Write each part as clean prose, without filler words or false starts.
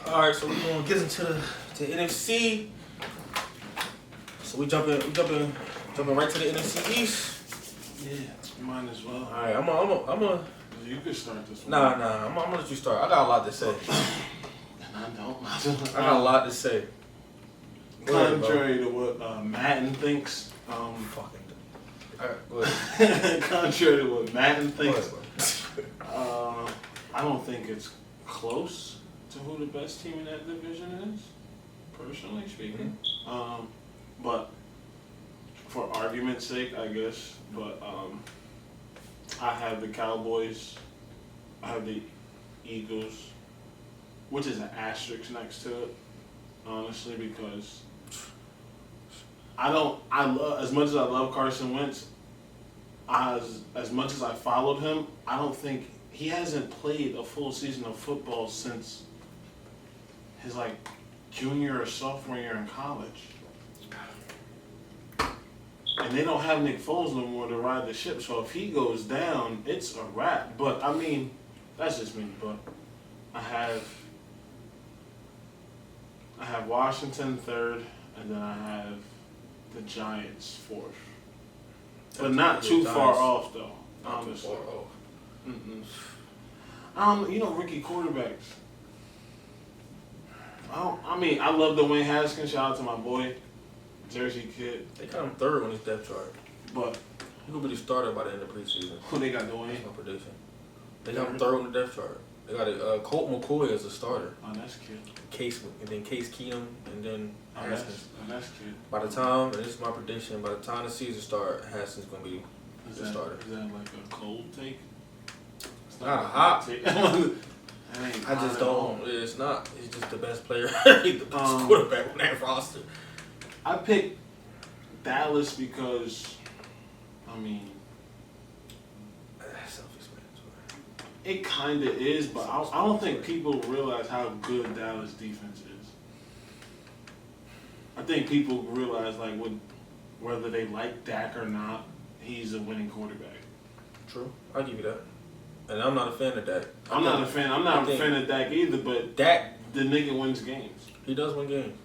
All right, so we're gonna get into the NFC. So we jumping right to the NFC East. Yeah, might as well. All right, I'm a. You could start this one. Nah. I'm gonna let you start. I got a lot to say. And I don't. I got a lot to say. Contrary to what Madden thinks. Fucking. All right, go ahead. Contrary to what Madden thinks. Go ahead, I don't think it's close to who the best team in that division is, personally speaking. Mm-hmm. But for argument's sake, I guess. But I have the Cowboys. I have the Eagles, which is an asterisk next to it, honestly, because I love, as much as I love Carson Wentz, as much as I followed him, I don't think he hasn't played a full season of football since his junior or sophomore year in college. And they don't have Nick Foles no more to ride the ship, so if he goes down, it's a wrap. But I mean, that's just me. But I have Washington third, and then I have the Giants fourth. But not too far off, though. Not too far off. Rookie quarterbacks. I love Dwayne Haskins. Shout out to my boy, Jersey kid. They got him third on his depth chart. But he could be started by the end of preseason. Who they got Dwayne? That's my prediction. They got him third on the depth chart. They got Colt McCoy as a starter. Oh, that's cute. Case Keenum, and then Haskins. That's cute. By the time, and this is my prediction, by the time the season starts, Haskins gonna be the starter. Is that like a cold take? It's not a hot take. I just don't. It's not. He's just the best player. He's the best quarterback on that roster. I picked Dallas because, it kind of is, but I don't think people realize how good Dallas defense is. I think people realize, whether they like Dak or not, he's a winning quarterback. True. I'll give you that. And I'm not a fan of Dak. I'm not a fan of Dak either, but Dak, the nigga wins games. He does win games.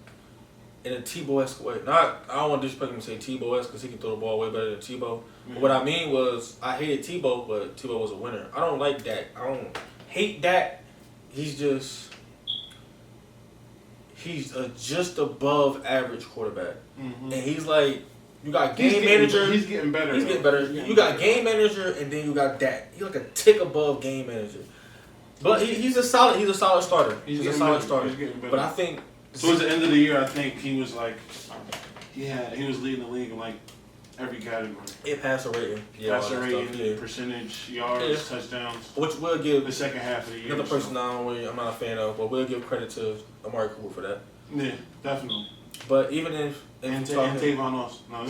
In a Tebow-esque way. I don't want to disrespect him and say Tebow-esque because he can throw the ball way better than Tebow. But what I mean was, I hated Tebow, but Tebow was a winner. I don't like Dak. I don't hate Dak. He's a just above average quarterback. Mm-hmm. And he's you got game manager. He's getting better. You got game manager, and then you got Dak. He's like a tick above game manager. But he's a solid starter. He's a solid starter. He's getting better. But I think towards the end of the year, I think he was he was leading the league in every category. Passer rating, percentage, yards, touchdowns. Which we'll give the second half of the year. Another person I'm not a fan of, but we'll give credit to Amari Cooper for that. Yeah, definitely. But even if and Tavon Austin. No. Yeah.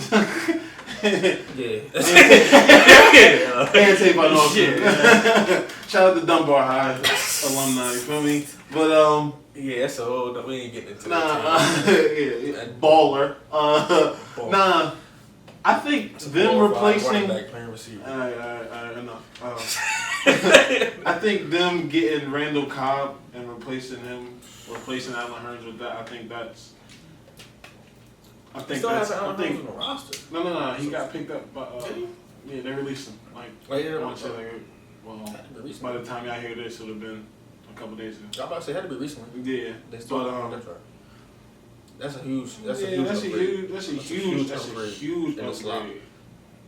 And Tavon Austin. Yeah. Shout out to Dunbar High alumni. You feel me? But yeah, so we ain't getting into that. Baller. Nah. I think them replacing. Enough. I think them getting Randall Cobb and replacing Alan Hearns with that. I think that's. On the roster. No. He got picked up by. Yeah, they released him. By the time y'all hear this, it would have been a couple days ago. I'm about to say it had to be recently. Yeah, that's a huge upgrade.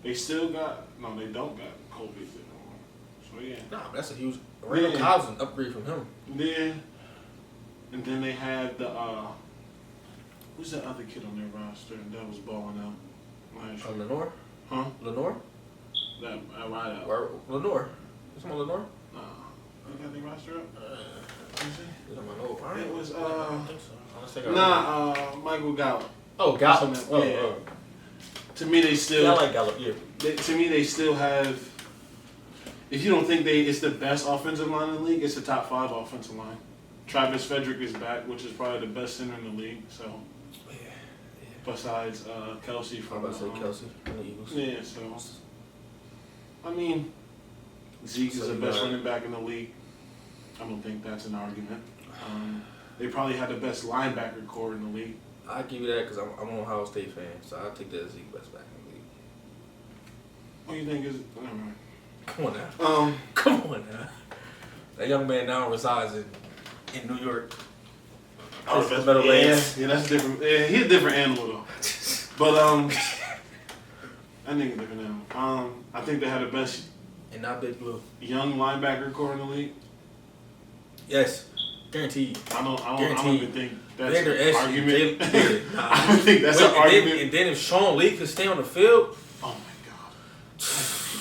They still got they don't got Kobe anymore. So yeah. Nah, that's a huge. Randall Cobb's an upgrade from him. Yeah. And then they had the who's that other kid on their roster that was balling out? Lenore? Huh? Lenore? That right out. Lenore. Is someone Lenore? Nah. You got the roster up? It was I think so. Michael Gallup. Oh, Gallup. Yeah. To me, they still. Yeah, I like Gallup. Yeah. To me, they still have. If you don't think it's the best offensive line in the league, it's the top 5 offensive line. Travis Frederick is back, which is probably the best center in the league. So. Yeah. Besides Kelsey from. Kelsey from the Eagles. Yeah. So. Zeke is the best running back in the league. I don't think that's an argument. They probably had the best linebacker core in the league. I give you that because I'm an Ohio State fan, so I'll take that as the best back in the league. What do you think is? Never mind. Come on now. Come on now. That young man now resides in New York. Oh, yeah, that's different. Yeah, he's a different animal though. But I think a different animal. I think they had the best and not Big Blue young linebacker core in the league. Yes, guaranteed. I don't even think that's an argument. Nah. I don't think that's an argument. And then if Sean Lee could stay on the field, oh my God.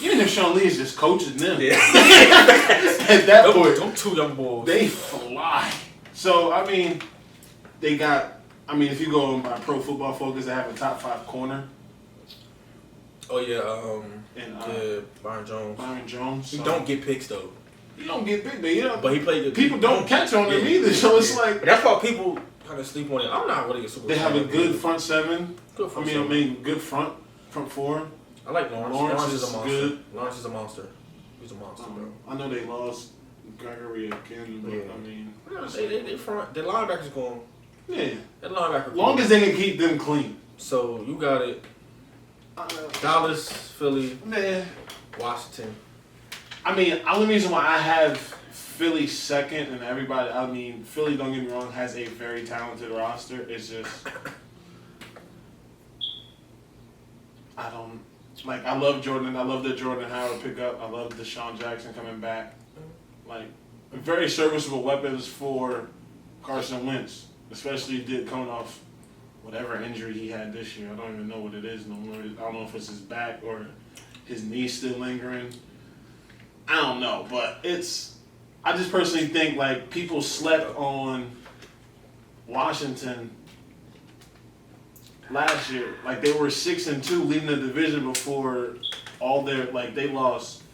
Even if Sean Lee is just coaching them, yeah. at that point, them two young boys, they fly. So I mean, they got. I mean, if you go by Pro Football Focus, they have a top 5 corner. Oh yeah, Byron Jones. Byron Jones. He don't get picks though. He don't get picked, but he played good. People don't catch on him either, so it's like. But that's why people kind of sleep on it. I'm not really a super. They have a good front seven. Good front seven. Good front four. I like Lawrence. Lawrence is a monster. Good. Lawrence is a monster. He's a monster, bro. I know they lost Gregory again, but I mean, they front. The linebackers going. Yeah. That linebacker. Long as they can keep them clean. So you got it. Dallas, Philly, Washington. I mean, the only reason why I have Philly second and everybody, I mean, Philly, don't get me wrong, has a very talented roster. It's just, I love Jordan. I love the Jordan Howard pickup. I love Deshaun Jackson coming back. Like, very serviceable weapons for Carson Wentz, especially coming off whatever injury he had this year. I don't even know what it is no more. I don't know if it's his back or his knee still lingering. I don't know, but I just personally think, like, people slept on Washington last year. Like, they were 6-2 leading the division before all their, like, they lost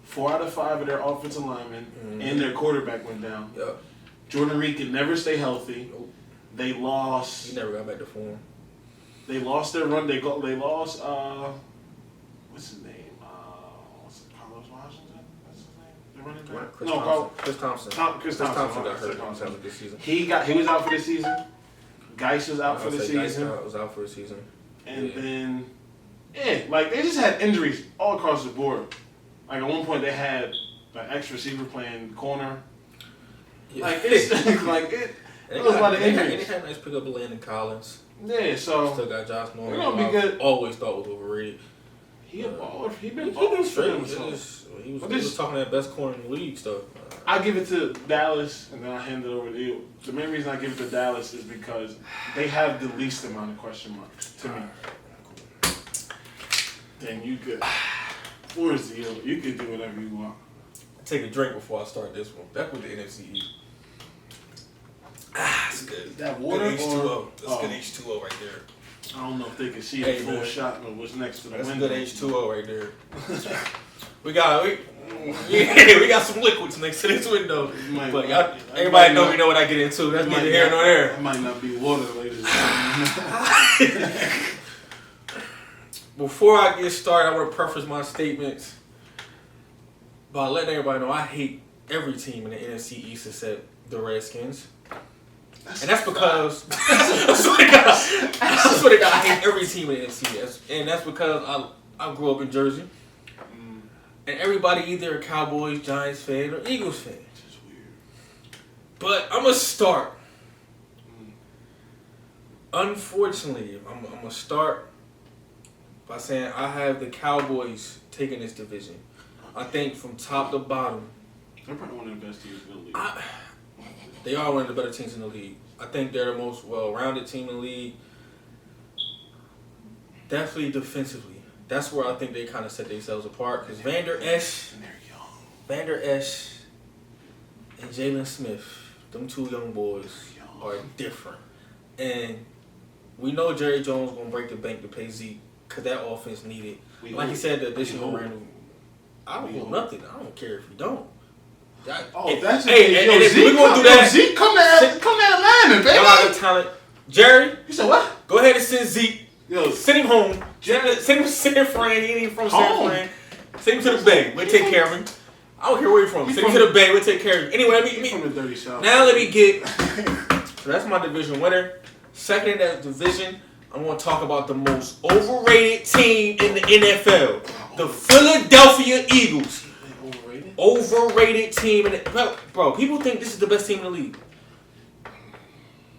4 out of 5 of their offensive linemen and their quarterback went down. Yep. Jordan Reed could never stay healthy. Nope. They lost. He never got back to form. They lost their run. They lost. What's his name? Carlos Washington? What's his name? The running back. Chris Thompson. Chris Thompson got hurt. Thompson was this season. He was out for the season. Geis was out for the season. Geis was out for the season. And then, like, they just had injuries all across the board. Like, at one point they had an ex-receiver playing corner. Yeah. Like, it's like it. There was a lot of injuries. They had a nice pickup of Landon Collins. Yeah, so still got Josh Norman. They're gonna be good. Always thought was overrated. He a baller. He been straight. He was talking that best corner in the league stuff. I give it to Dallas, and then I hand it over to you. The main reason I give it to Dallas is because they have the least amount of question marks to me. Then you could, or Zio, you could do whatever you want. Take a drink before I start this one. Back with the NFC East. It's good. That water good H2O. That's good H2O right there. I don't know if they can see the full shot of what's next to the window. That's good H2O right there. we got some liquids next to this window. But everybody know what I get into. That's neither here nor there. It might not be water, ladies. Before I get started, I want to preface my statements by letting everybody know I hate every team in the NFC East except the Redskins. And that's because I swear to God, I hate every team in the NFC. And that's because I grew up in Jersey. And everybody either a Cowboys, Giants fan, or Eagles fan. Which is weird. But I'm going to start. Unfortunately, I'm going to start by saying I have the Cowboys taking this division. I think from top to bottom. They're probably one of the best teams in the league. They are one of the better teams in the league. I think they're the most well-rounded team in the league. Definitely defensively. That's where I think they kind of set themselves apart. Because Van Der Esch and Jalen Smith, them two young boys, are different. And we know Jerry Jones going to break the bank to pay Zeke because that offense needed. Like he said, the additional Randall. I don't want nothing. I don't care if you don't. That's if we're going to do that, Zeke, come to Atlanta, baby. Y'all got the talent. Jerry, you said what? Go ahead and send Zeke. Yo, send him home. Send him to San Fran. He ain't from San Fran. Send him to the Bay. We'll take care of him. I don't care where you're from. Send him to the Bay. We'll take care of him. Anyway, from the dirty South. Now let me get So that's my division winner. Second in that division, I'm going to talk about the most overrated team in the NFL. The Philadelphia Eagles. Overrated team in it. Bro, people think this is the best team in the league.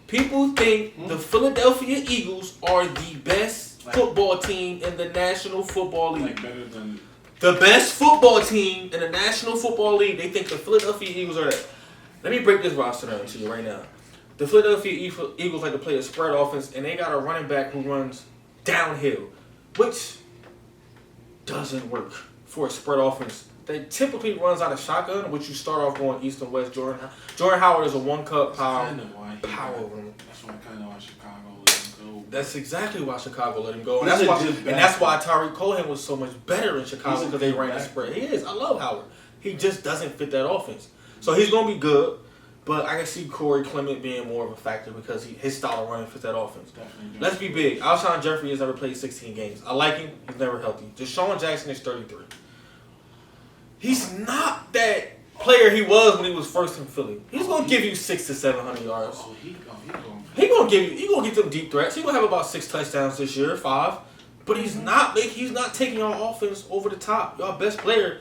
People think the Philadelphia Eagles are the best football team in the National Football League. Like better than the best football team in the National Football League. They think the Philadelphia Eagles are that. Let me break this roster down to you right now. The Philadelphia Eagles like to play a spread offense, and they got a running back who runs downhill, which doesn't work for a spread offense. They typically runs out of shotgun, which you start off going east and west. Jordan Howard is a one-cut power over him. That's why I kind of why Chicago let him go. That's exactly why Chicago let him go. And that's why Tyreek Cohen was so much better in Chicago because they ran the spread. He is. I love Howard. He just doesn't fit that offense. So he's going to be good, but I can see Corey Clement being more of a factor because his style of running fits that offense. Let's be big. Alshon Jeffrey has never played 16 games. I like him. He's never healthy. Deshaun Jackson is 33. He's not that player he was when he was first in Philly. He's gonna give you 600 to 700 yards. He gonna get them deep threats. He gonna have about 6 touchdowns this year, 5. But he's not taking our offense over the top. Y'all best player,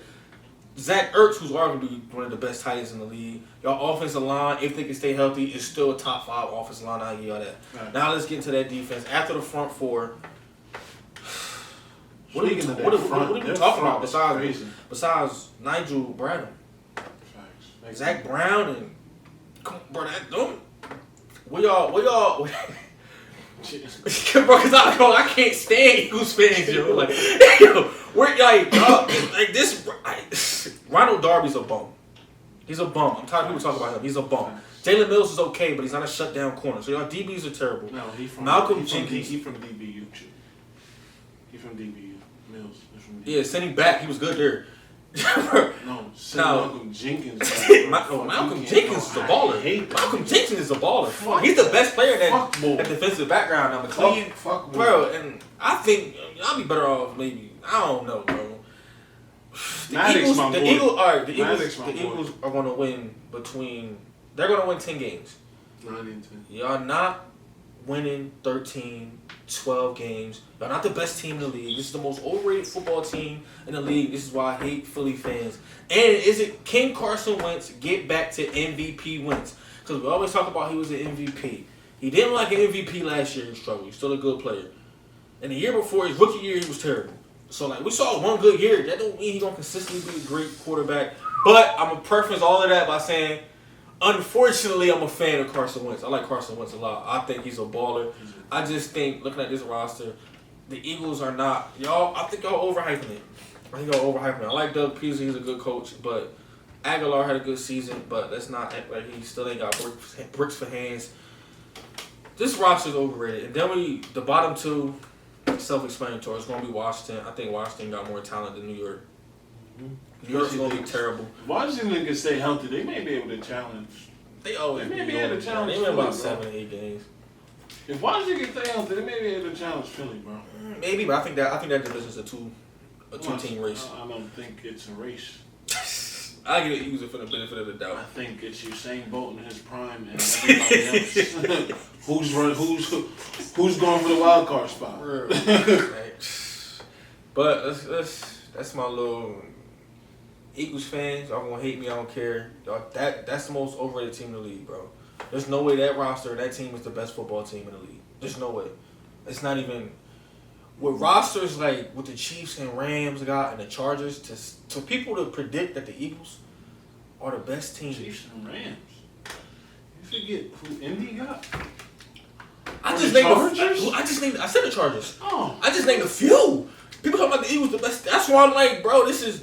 Zach Ertz, who's arguably one of the best tight ends in the league. Y'all offensive line, if they can stay healthy, is still a top 5 offensive line. I'll give y'all that. Right. Now let's get into that defense. After the front four. What are we talking about besides Nigel Bradham? Zach Brown and bro, them. Where y'all? Bro, cause I can't stand Eagles fans, yo. Like, we're like this. Ronald Darby's a bum. He's a bum. I'm tired of people talking about him. He's a bum. Jalen Mills is okay, but he's not a shutdown corner. So y'all DBs are terrible. No, Malcolm Jenkins. He's from DBU. He's from DBU. Mills. Yeah, send him back. He was good there. Malcolm Jenkins. Malcolm Jenkins is a baller. Malcolm Jenkins is a baller. He's the best player in that defensive background. I'm clean, bro. And I think I'll be better off. Maybe I don't know, bro. The Eagles are going to win They're going to win 10 games. 9 and 10. Y'all not winning 13, 12 games. Y'all not the best team in the league. This is the most overrated football team in the league. This is why I hate Philly fans. And can Carson Wentz get back to MVP wins? Because we always talk about he was an MVP. He didn't like an MVP last year. He struggled. He's still a good player. And the year before, his rookie year, he was terrible. So, we saw one good year. That don't mean he's going to consistently be a great quarterback. But I'm going to preface all of that by saying, unfortunately, I'm a fan of Carson Wentz. I like Carson Wentz a lot. I think he's a baller. I just think, looking at this roster, the Eagles are not. I think y'all overhyping it. I like Doug Peterson. He's a good coach. But Aguilar had a good season. But let's not act like he still ain't got bricks for hands. This roster's overrated. And then the bottom two, self-explanatory. It's going to be Washington. I think Washington got more talent than New York. New York's going to be terrible. Washington can stay healthy. They may be able to challenge. They may be able to challenge. They win about 7 or 8 games. If Washington can stay healthy, they may be able to challenge Philly, bro. Maybe, but I think that division's a two-team race. I don't think it's a race. I give it Eagles for the benefit of the doubt. I think it's Usain Bolt in his prime and everybody else. Who's going for the wild card spot? But that's my little Eagles fans. Y'all gonna hate me. I don't care. That's the most overrated team in the league, bro. There's no way that team is the best football team in the league. There's no way. It's not even with rosters like what the Chiefs and Rams got and the Chargers to people to predict that the Eagles are the best team. Chiefs and Rams. You forget who Indy got. I said the Chargers. Oh. I just named a few. People talking about the Eagles the best. That's why I'm like, bro, this is.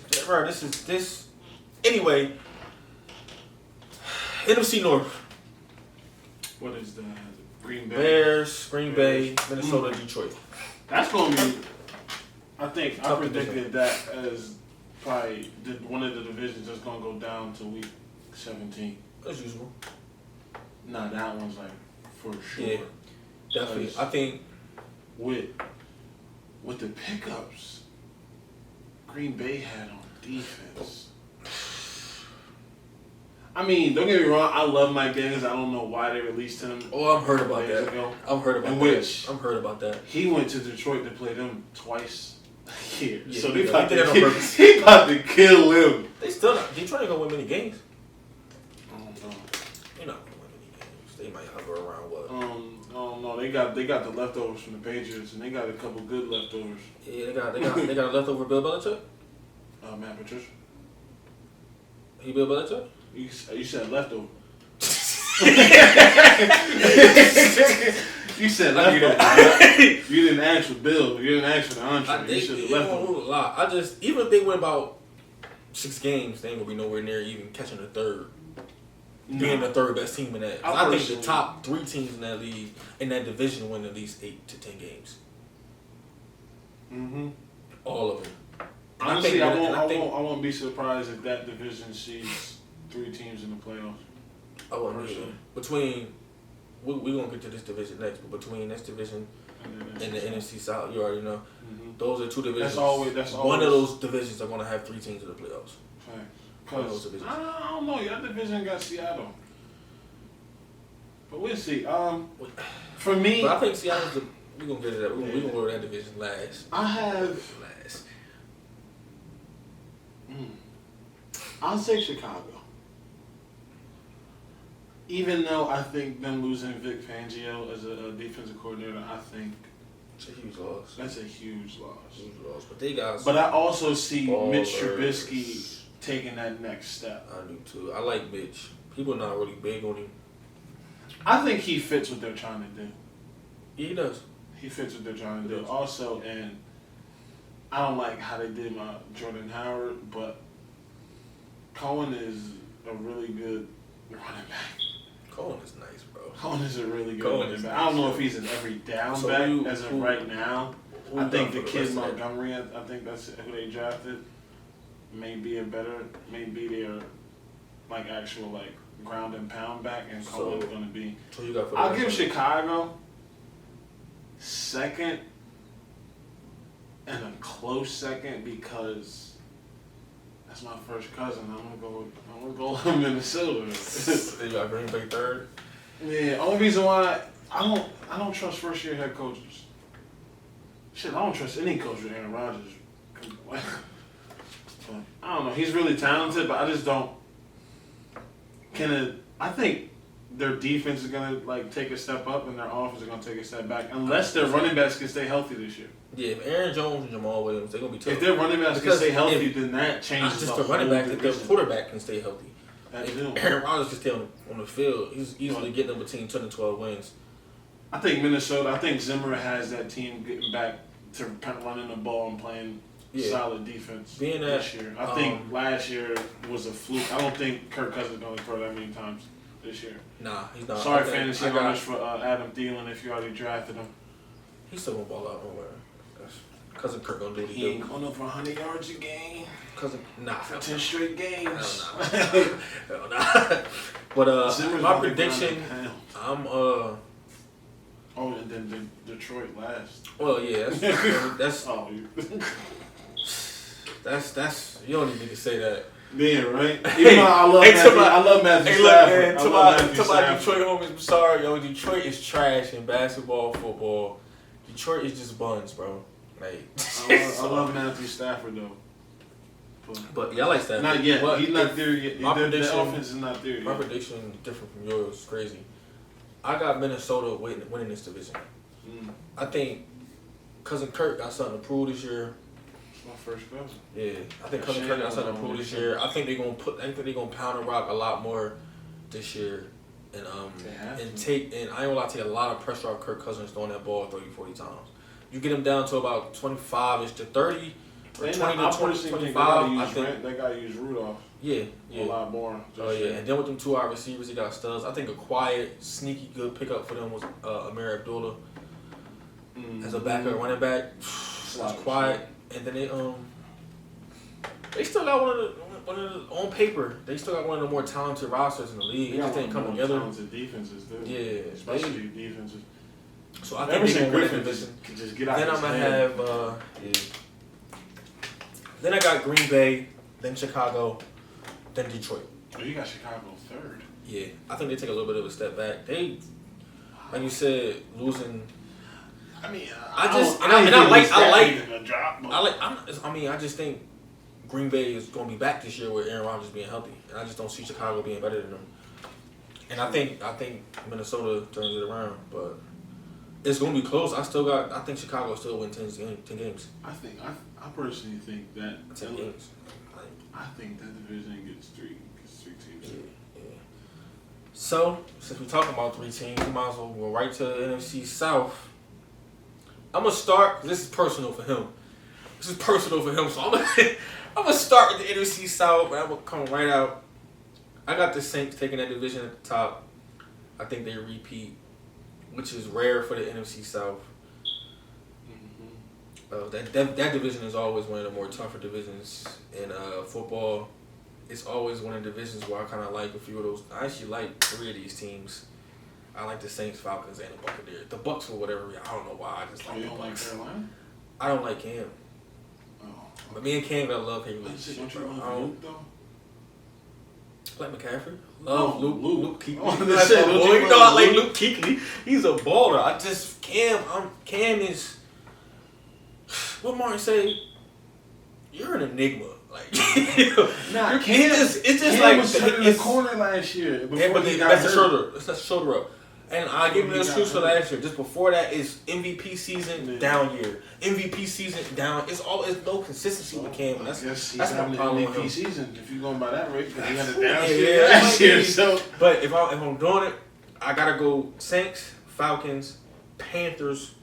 Anyway, NFC North. What is that? Green Bay. Bears, Green Bay, Minnesota, Detroit. That's going to be, I predicted that as probably one of the divisions that's going to go down to week 17. As usual. Nah, that one's for sure. Yeah, definitely. I think with the pickups Green Bay had on defense, I mean, don't get me wrong. I love Mike Daniels. I don't know why they released him. Oh, I've heard about that. I've heard about that. He went to Detroit to play them twice a year. Yeah, so he about he about to kill him. They still not. Detroit ain't gonna win many games. I don't know. They're not gonna win many games. They might hover around what? I don't know. They got the leftovers from the Patriots, and they got a couple good leftovers. Yeah, they got a leftover Bill Belichick. Matt Patricia. He Bill Belichick? You said leftover. You said leftover. You didn't ask for Bill. You didn't ask for the entree. You said the leftover. A lot. Even if they win about 6 games, they ain't gonna be nowhere near even catching the third. Being the third best team in that. I think the top 3 teams in that league, in that division, win at least 8 to 10 games. Mm-hmm. All of them. Honestly, I won't be surprised if that division sees 3 teams in the playoffs. I wouldn't either. Between, we're going to get to this division next, but between this division and the NFC South, you already know, those are 2 divisions. That's always one of those divisions are going to have 3 teams in the playoffs. Because I don't know, your division got Seattle. But we'll see. For me, but I think Seattle's we're going to get to that. We're going to go to that division last. I'll say Chicago. Even though I think them losing Vic Fangio as a defensive coordinator, I think it's a huge loss. That's a huge loss. Huge loss. But they got. But I also see Mitch Trubisky taking that next step. I do too. I like Mitch. People are not really big on him. I think he fits what they're trying to do. Yeah, he does. He fits what they're trying to do. Also, and I don't like how they did my Jordan Howard, but Cohen is a really good running back. Cohen is nice, bro. Cohen is a really good running back. I don't know if he's an every down back as of right now. I think the kid Montgomery, I think that's who they drafted, may be their like actual like ground and pound back, and Cohen's going to be. So you got I'll give Chicago second, and a close second because that's my first cousin. I'm gonna go with Minnesota. You got Green Bay third. Yeah, only reason why I don't trust first year head coaches. Shit, I don't trust any coach with Aaron Rodgers. But I don't know. He's really talented, but I just don't. I think their defense is gonna like take a step up, and their offense is gonna take a step back, unless their running backs can stay healthy this year. Yeah, if Aaron Jones and Jamal Williams, they're gonna be tough. If their running backs can stay healthy, then that changes just the running back. If their quarterback can stay healthy, if Aaron Rodgers can stay on the field, he's easily getting them between 10 and 12 wins. I think Minnesota. I think Zimmer has that team getting back to running the ball and playing solid defense this year. I think last year was a fluke. I don't think Kirk Cousins is going to throw that many times this year. Nah, he's not. Sorry, fantasy owners, for Adam Thielen if you already drafted him. He's still going to ball out nowhere. Cousin Kirk going to do what he ain't going over 100 yards a game. For 10 straight games. Hell nah. But my prediction, I'm Oh, and then Detroit last. Well, yeah, that's that's you don't even need to say that. Yeah, right. Even though I love Matthew Stafford. To my Detroit homies, I'm sorry, yo. Detroit is trash in basketball, football. Detroit is just buns, bro. Like, I love Matthew Stafford though. But yeah, I like Stafford. Not yet. But he's not there yet. My prediction, the offense is not there yet. My prediction is different from yours. It's crazy. I got Minnesota winning this division. I think Cousin Kirk got something to prove this year. It's my first cousin. Yeah, I think Cousin Kirk got something to prove this year. I think they're gonna pound and rock a lot more this year, and I ain't gonna lie, take a lot of pressure off Kirk Cousins throwing that ball 30, 40 times. You get him down to about 25ish to 30, or 20 to 25. I think they gotta use Rudolph. Yeah. A lot more. And then with them 2 wide receivers, they got studs. I think a quiet, sneaky, good pickup for them was Amir Abdullah as a backup running back. Was quiet, and then they still got one of the on paper. They still got one of the more talented rosters in the league. It just didn't come together. Talented defenses, too. Yeah, especially defenses. So I think they're gonna win the division. Can just get out. Then I'm gonna have Then I got Green Bay, then Chicago, then Detroit. Oh, you got Chicago third. Yeah, I think they take a little bit of a step back. They, like you said, losing. I mean, I just think Green Bay is going to be back this year with Aaron Rodgers being healthy, and I just don't see Chicago being better than them. And I think Minnesota turns it around, but it's going to be close. I think Chicago still win 10 games. I personally think that 10 games. I think that division gets three teams. Yeah. So since we're talking about 3 teams, we might as well go right to the NFC South. I'm gonna start. This is personal for him. So I'm gonna start with the NFC South, and I'm gonna come right out. I got the Saints taking that division at the top. I think they repeat, which is rare for the NFC South. That division is always one of the more tougher divisions in football. It's always one of the divisions where I kind of like a few of those. I actually like 3 of these teams. I like the Saints, Falcons, and the Buccaneers. The Bucks, for whatever reason, I don't know why. I just like the Bucks. You don't like Carolina? I don't like Cam. Oh. But me and Cam got love hate Don't relationship, you bro. love Luke, though? Like McCaffrey. Love Luke Kuechly. You know I like Luke Kuechly. He's a baller. Cam is. What Martin say? You're an enigma. Like, Nah, Cam. It's just Cam like was hurt in the corner last year. Yeah, but that's the shoulder. It's not shoulder up. And I give him an excuse for last year. Just before that is MVP season down year. MVP season down. It's no consistency with Cam. That's my problem with him. MVP season. If you're going by that rate, because he had a down year last year. So, but if I'm doing it, I gotta go Saints, Falcons, Panthers,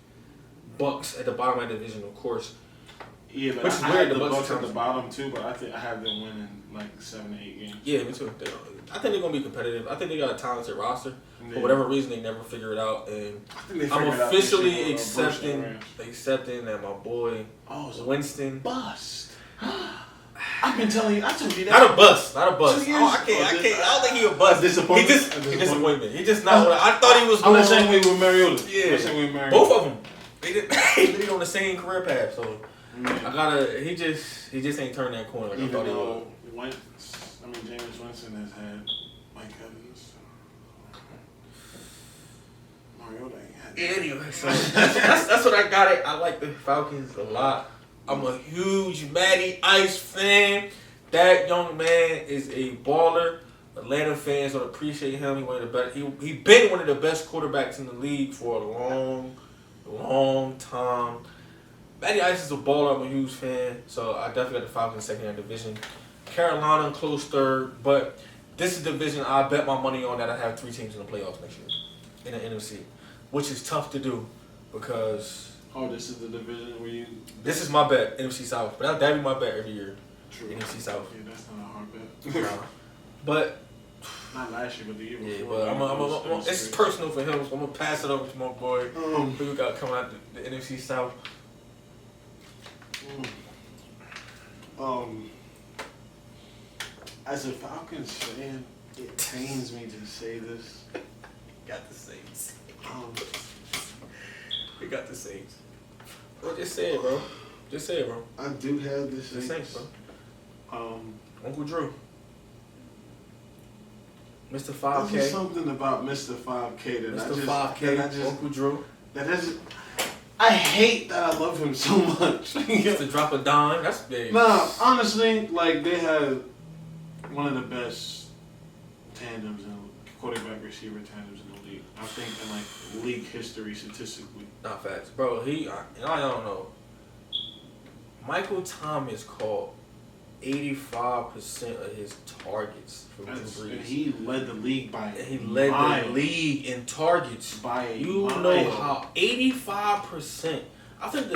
Bucks at the bottom of the division, of course. Yeah, but I have the Bucks at the bottom too. But I think I have them winning like 7 to 8 games. Yeah, me too. I think they're gonna be competitive. I think they got a talented roster. For whatever reason, they never figure it out, and I'm officially accepting that my boy Winston bust. I've been telling you. I told you that. Not a bust. I don't think he a bust. Disappointment. He disappointment. He just not. I thought he was. I'm the same way with Mariota. Yeah, both of them. They did on the same career path. So I gotta. He just ain't turned that corner like I thought he would. James Winston has had Mike Evans. Mariota ain't had. Anyway, so that's what I got. I like the Falcons a lot. I'm a huge Matty Ice fan. That young man is a baller. Atlanta fans don't appreciate him. He been one of the best quarterbacks in the league for a long time. Matty Ice is a baller. I'm a huge fan. So I definitely got the Falcons second in the division. Carolina close third, but this is the division I bet my money on that I have 3 teams in the playoffs next year in the NFC, which is tough to do because. Oh, this is the division where you. This is my bet, NFC South, but that'd be my bet every year. True. NFC South. Yeah, that's not a hard bet. But. Not last year, but the year before. Yeah, but it's personal for him, so I'm gonna pass it over to my boy. Who we got coming out the NFC South? As a Falcons fan, it pains me to say this. Got the Saints. We got the Saints. Well, just say it, bro. I do have the Saints, bro. Uncle Drew. Mr. 5K. There's something about Mr. 5K that Mr. 5K, Uncle Drew. I hate that I love him so much. To drop a dime, that's big. Nah, honestly, like they have one of the best tandems and quarterback receiver tandems in the league. I think in like league history statistically. Not facts, bro. I don't know. Michael Thomas caught 85% of his targets from Drew Brees. And he led the league by the league in targets. Know how 85%. I think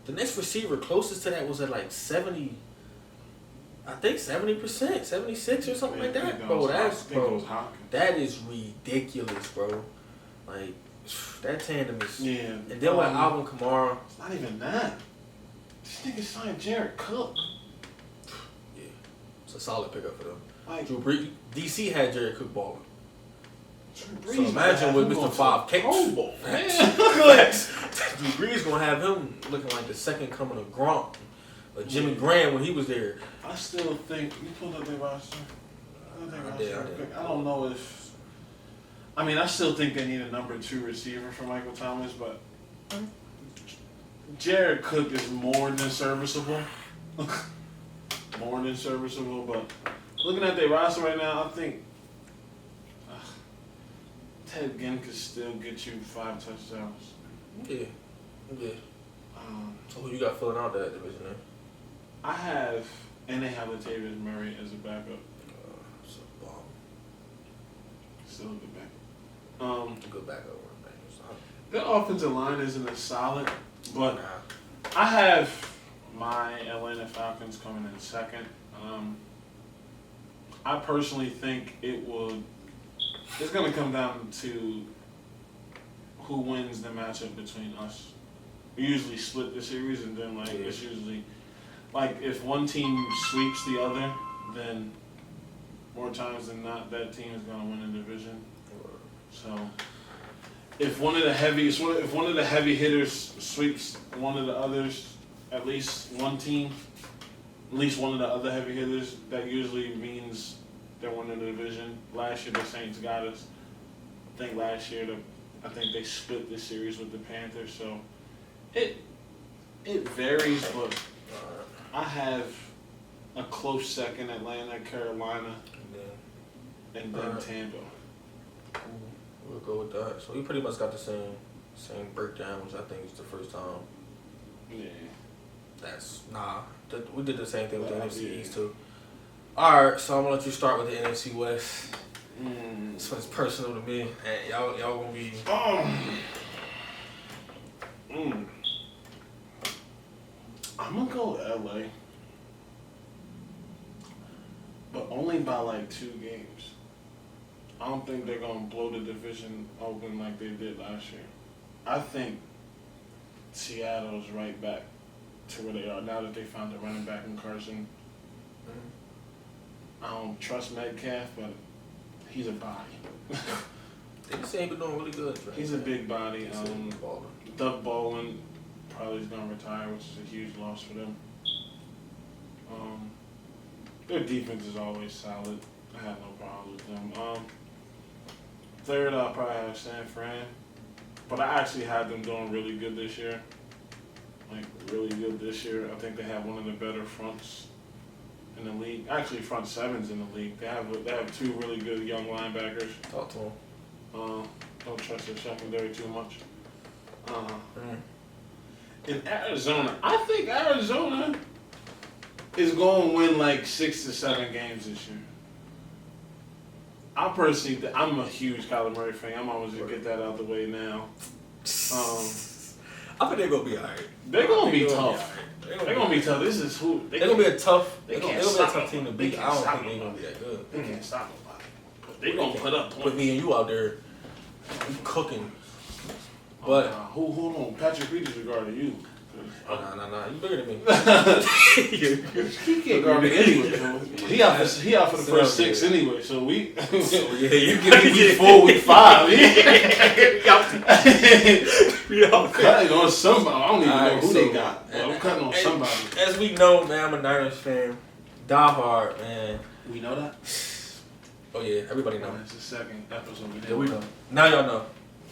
the next receiver closest to that was at like 70. I think 70%, 76 or something like that, bro. That is ridiculous, bro. Like that tandem is. Yeah. And then with Alvin Kamara, it's not even that. This nigga signed Jared Cook. Yeah, it's a solid pickup for them. Like, Drew Brees, DC had Jared Cook balling. So imagine with Mr. 5K. Drew Brees gonna have him looking like the second coming of Gronk, or Jimmy Graham when he was there. I still think you pulled up their roster. I don't know if. I mean, I still think they need a number 2 receiver for Michael Thomas, but Jared Cook is more than serviceable. More than serviceable, but looking at their roster right now, I think Ted Ginn could still get you 5 touchdowns. Yeah. So who you got filling out that division then? I have, and they have Latavius Murray as a backup. It's a bomb. Still a good backup. A good backup. Their offensive line isn't as solid, but I have my Atlanta Falcons coming in second. I personally think it's going to come down to who wins the matchup between us. We usually split the series, and then it's usually if one team sweeps the other, then more times than not that team is going to win the division. So if one of the heavy hitters sweeps one of the others, at least one of the other heavy hitters, that usually means they're winning the division. Last year the Saints got us. I think last year they split the series with the Panthers. So it varies, but I have a close second: Atlanta, Carolina, and then Tampa. We'll go with that. So we pretty much got the same breakdown, which I think is the first time. Yeah. We did the same thing with the NFC East too. Alright, so I'm gonna let you start with the NFC West. This one's personal to me, and y'all gonna be. I'm gonna go LA, but only by 2 games. I don't think they're gonna blow the division open like they did last year. I think Seattle's right back to where they are now that they found a running back in Carson. I don't trust Metcalf, but he's a body. They say he's been doing really good. Right? He's a big body. Doug Baldwin probably is gonna retire, which is a huge loss for them. Their defense is always solid. I have no problem with them. Third, I'll probably have San Fran, but I actually had them doing really good this year. Really good this year. I think they have one of the better fronts in the league. Actually, front sevens in the league. They have 2 really good young linebackers. Talk to them. Don't trust their secondary too much. In Arizona, I think Arizona is going to win 6 to 7 games this year. I personally, I'm a huge Kyler Murray fan. I'm always going to get that out the way now. I think they're going to be all right. They're going to be tough. They're going to be tough. This is who. They're going to be a tough. They're going to be a tough team to beat. I don't think they're going to be that good. They can't stop nobody. They're going to put up points. Put me and you out there cooking. But hold on. Patrick Reed is regarding you. Nah. You bigger than me. He can't guard me anyway. He out for the first 6 anyway. So we. You give me week 4, week 5. I'm cutting on somebody. I don't even know who they got. But I'm cutting on somebody. As we know, man, I'm a Niners fan. Die hard, man. We know that. Oh yeah, everybody knows. It's the second episode. Yeah, we know. Now y'all know.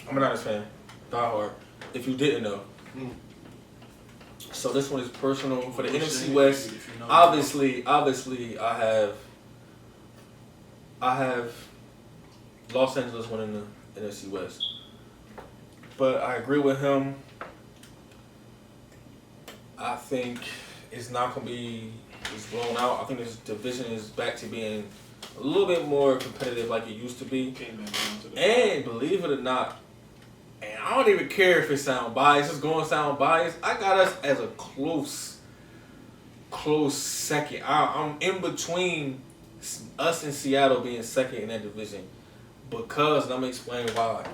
I'm a Niners fan. Die hard. If you didn't know. So this one is personal for the NFC West. Obviously, I have Los Angeles winning the NFC West. But I agree with him. I think it's not going to be blown out. I think this division is back to being a little bit more competitive like it used to be. And believe it or not, and I don't even care if it sound biased. It's going to sound biased. I got us as a close second. I'm in between us and Seattle being second in that division because, and I'm going to explain why.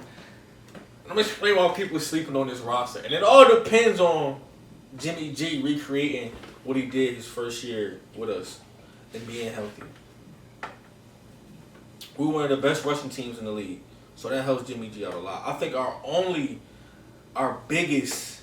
I'm going to explain why people are sleeping on this roster. And it all depends on Jimmy G recreating what he did his first year with us and being healthy. We're one of the best rushing teams in the league. So that helps Jimmy G out a lot. I think our biggest